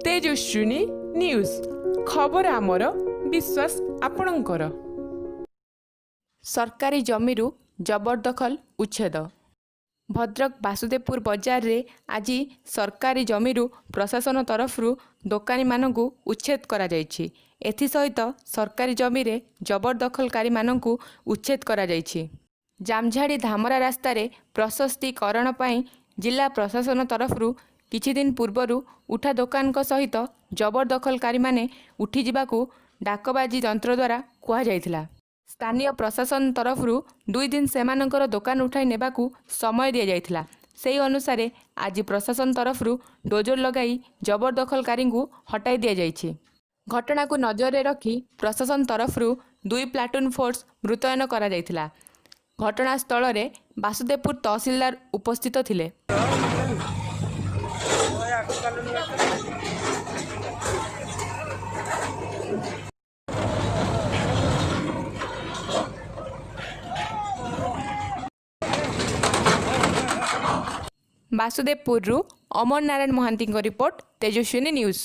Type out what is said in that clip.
Tejaswini news खबर आमर विश्वास आपणकर। सरकारी जमीरू जबरदखल उच्छेद। भद्रक बासुदेवपुर बजार रे आज सरकारी जमीरू प्रशासन तरफरू दोकानी मानकु उच्छेद करा जायछि। एथि सहित सरकारी जमी रे जबरदखलकारी मानकु उच्छेद करा जायछि। जामझाड़ी धामरा रास्ता रे प्रशस्तीकरण पई जिला प्रशासन तरफरू किछि दिन पूर्वरु उठा दोकान सहित जबरदखलकारी माने उठी जिबाकू डाकबाजी यंत्र द्वारा कुहा जायथिला। स्थानीय प्रशासन तरफरू 2 दिन सेमानकर दोकान उठाई नेबाकू समय दिया जायथिला। सेही अनुसार आज प्रशासन तरफरू डोजर लगाई जबरदखलकारी को हटाई दिया जायछि। घटना को नजर रे रखी प्रशासन तरफरू 2 प्लाटून फोर्स मुतयन करा जायथिला। घटनास्थल रे बासुदेवपुर तहसीलदार उपस्थित थिले। बासुदेवपुर अमर नारायण महांती रिपोर्ट तेजस्विनी न्यूज।